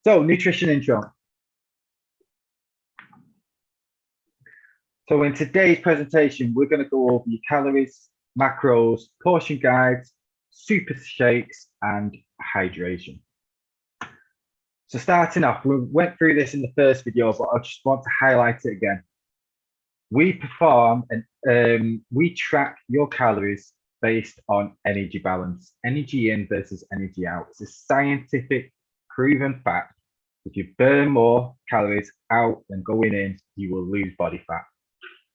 So, nutrition intro. So in today's presentation, we're going to go over your calories, macros, portion guides, super shakes, and hydration. So starting off, we went through this in the first video, but I just want to highlight it again. We perform and we track your calories based on energy balance, energy in versus energy out. It's a scientific proven fact. If you burn more calories out than going in, you will lose body fat.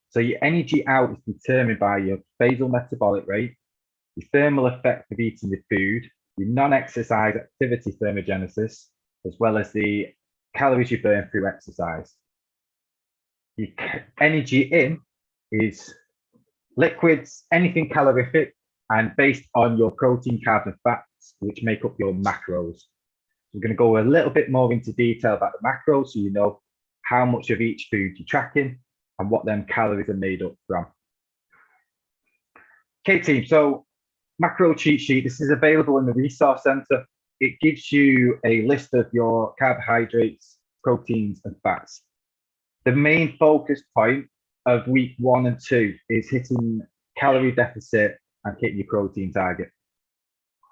So your energy out is determined by your basal metabolic rate, your thermal effect of eating the food, your non-exercise activity thermogenesis, as well as the calories you burn through exercise. Your energy in is liquids, anything calorific, and based on your protein, carbs, and fats, which make up your macros. We're going to go a little bit more into detail about the macros so you know how much of each food you're tracking and what them calories are made up from. Okay, team, so macro cheat sheet. This is available in the Resource Center. It gives you a list of your carbohydrates, proteins, and fats. The main focus point of week 1 and 2 is hitting calorie deficit and hitting your protein target.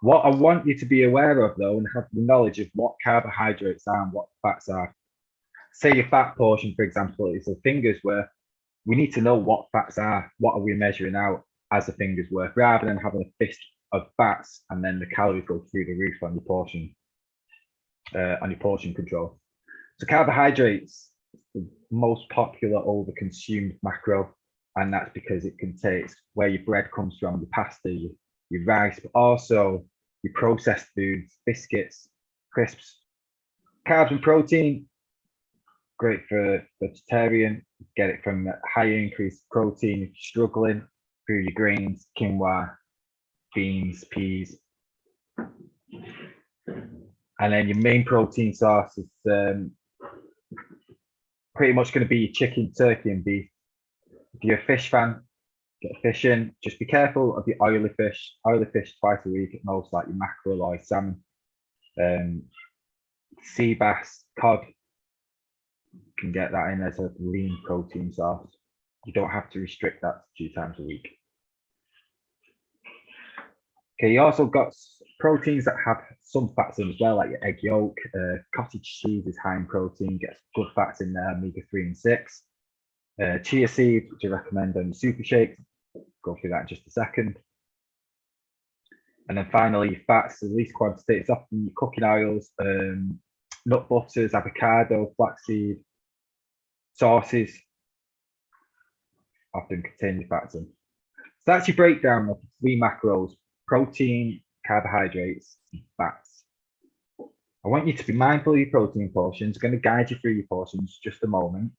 What I want you to be aware of, though, and have the knowledge of what carbohydrates are and what fats are. Say your fat portion, for example, is the fingers worth. We need to know what fats are. What are we measuring out as a finger's worth, rather than having a fist of fats and then the calories go through the roof on your portion control. So carbohydrates, the most popular over-consumed macro, and that's because it contains where your bread comes from, your pasta, your rice, but also your processed foods, biscuits, crisps. Carbs and protein, great for vegetarian. Get it from higher increased protein if you're struggling, through your grains, quinoa, beans, peas. And then your main protein source is pretty much going to be your chicken, turkey, and beef. If you're a fish fan, get a fish in. Just be careful of your oily fish. Oily fish twice a week at most, like your mackerel or your salmon. Sea bass, cod, you can get that in as a lean protein source. You don't have to restrict that 2 times a week. Okay, you also got proteins that have some fats in as well, like your egg yolk. Cottage cheese is high in protein, gets good fats in there, omega-3 and 6. Chia seeds, which I recommend on super shakes. Go through that in just a second. And then finally, your fats, the least quantity, it's often your cooking oils, nut butters, avocado, flaxseed, sauces, often contain your fats in. So that's your breakdown of 3 macros: protein, carbohydrates, and fats. I want you to be mindful of your protein portions. I'm going to guide you through your portions just a moment.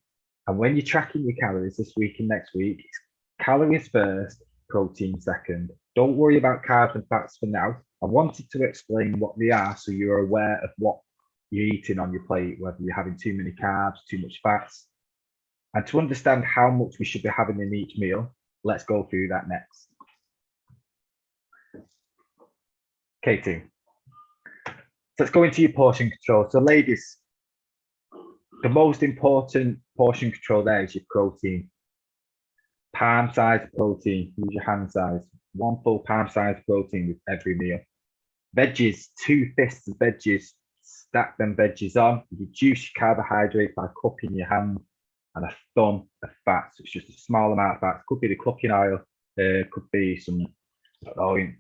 And when you're tracking your calories this week and next week, it's calories first, protein second. Don't worry about carbs and fats for now. I wanted to explain what they are so you're aware of what you're eating on your plate, whether you're having too many carbs, too much fats. And to understand how much we should be having in each meal, let's go through that next. Okay, team. So let's go into your portion control. So ladies, the most important portion control there is your protein. Palm size protein, use your hand size. 1 full palm size protein with every meal. Veggies, 2 fists of veggies. Stack them veggies on. Reduce your carbohydrate by cupping your hand, and a thumb of fats. It's just a small amount of fats. Could be the cooking oil, could be some, I don't know,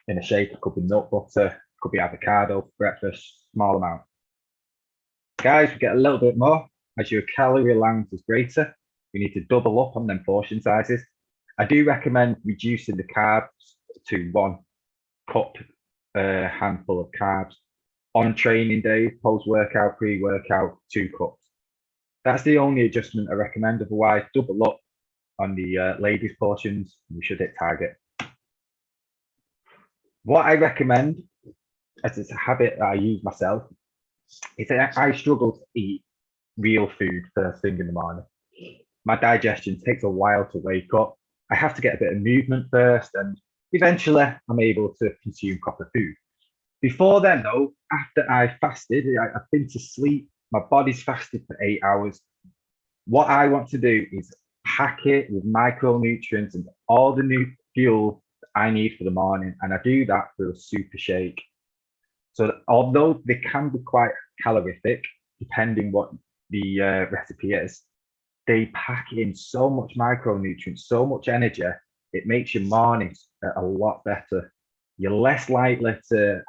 in a shake, it could be nut butter, could be avocado for breakfast, small amount. Guys, we get a little bit more as your calorie allowance is greater. You need to double up on them portion sizes. I do recommend reducing the carbs to 1 cup, handful of carbs. On training days, post-workout, pre-workout, 2 cups. That's the only adjustment I recommend. Otherwise, double up on the ladies' portions. You should hit target. What I recommend, as it's a habit that I use myself, is that I struggle to eat real food first thing in the morning. My digestion takes a while to wake up. I have to get a bit of movement first, and eventually I'm able to consume proper food. Before then, though, after I fasted, I've been to sleep, my body's fasted for 8 hours. What I want to do is pack it with micronutrients and all the new fuel I need for the morning. And I do that through a super shake. So although they can be quite calorific, depending what the recipe is, they pack in so much micronutrients, so much energy, it makes your mornings a lot better. You're less likely to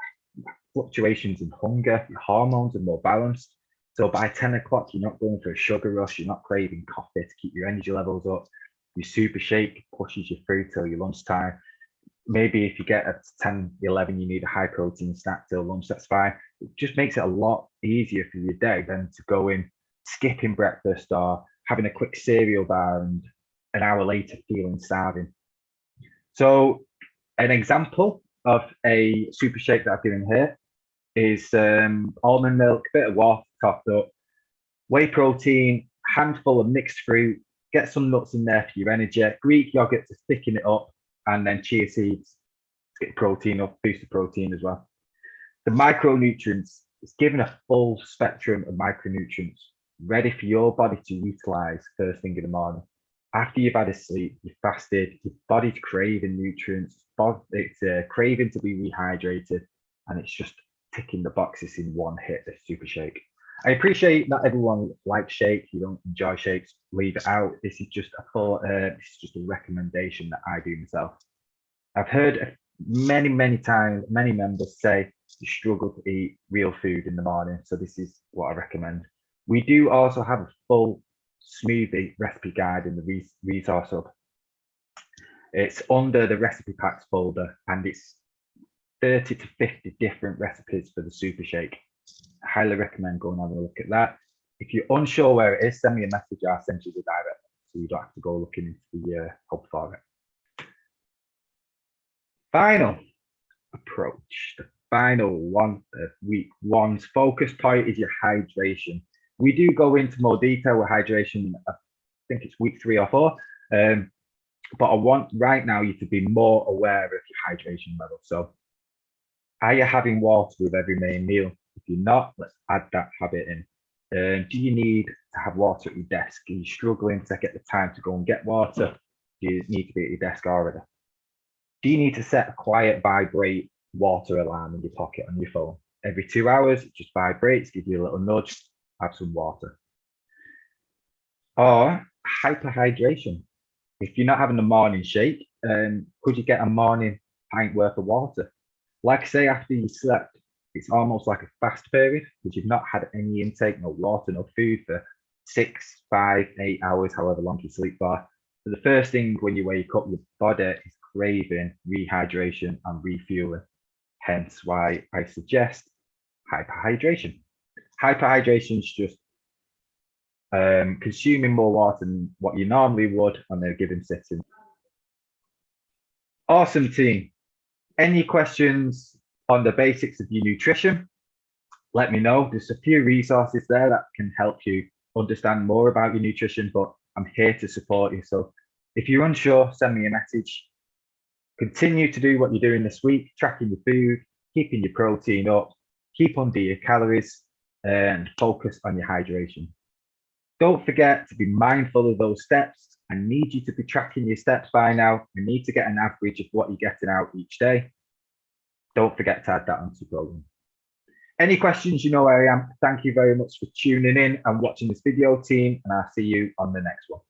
fluctuations in hunger, your hormones are more balanced. So by 10 o'clock, you're not going for a sugar rush, you're not craving coffee to keep your energy levels up. Your super shake pushes you through till your lunchtime. Maybe if you get at 10, 11, you need a high protein snack till lunch, that's fine. It just makes it a lot easier for your day than to go in skipping breakfast or having a quick cereal bar and an hour later feeling starving. So an example of a super shake that I've given here is almond milk, bit of water topped up, whey protein, handful of mixed fruit, get some nuts in there for your energy, Greek yogurt to thicken it up, and then chia seeds to get protein up, boost the protein as well. The micronutrients, it's given a full spectrum of micronutrients ready for your body to utilize first thing in the morning. After you've had a sleep, you've fasted, your body's craving nutrients, it's craving to be rehydrated, and it's just ticking the boxes in one hit, this super shake. I appreciate not everyone likes shakes. You don't enjoy shakes, leave it out. This is just this is just a recommendation that I do myself. I've heard many times, many members say you struggle to eat real food in the morning. So this is what I recommend. We do also have a full smoothie recipe guide in the resource hub. It's under the recipe packs folder, and it's 30 to 50 different recipes for the super shake. I highly recommend going and have a look at that. If you're unsure where it is, send me a message. I'll send you the direct, so you don't have to go looking into the hub for it. Final approach, the final one of week one's focus point is your hydration. We do go into more detail with hydration. I think it's week 3 or 4. But I want right now you to be more aware of your hydration level. So are you having water with every main meal? If you're not, let's add that habit in. Do you need to have water at your desk? Are you struggling to get the time to go and get water? Do you need to be at your desk already? Do you need to set a quiet vibrate water alarm in your pocket on your phone? Every 2 hours, it just vibrates, give you a little nudge, have some water. Or hyperhydration. If you're not having a morning shake, could you get a morning pint worth of water? Like I say, after you slept, it's almost like a fast period because you've not had any intake, no water, no food for 6, 5, 8 hours, however long you sleep for. So the first thing when you wake up, your body is craving rehydration and refueling. Hence why I suggest hyperhydration. Hyperhydration is just consuming more water than what you normally would on a given sitting. Awesome, team. Any questions on the basics of your nutrition? Let me know. There's a few resources there that can help you understand more about your nutrition, but I'm here to support you. So if you're unsure, send me a message. Continue to do what you're doing this week, tracking your food, keeping your protein up, keep under your calories, and focus on your hydration. Don't forget to be mindful of those steps. I need you to be tracking your steps by now. I need to get an average of what you're getting out each day. Don't forget to add that onto your program. Any questions, you know where I am. Thank you very much for tuning in and watching this video, team, and I'll see you on the next one.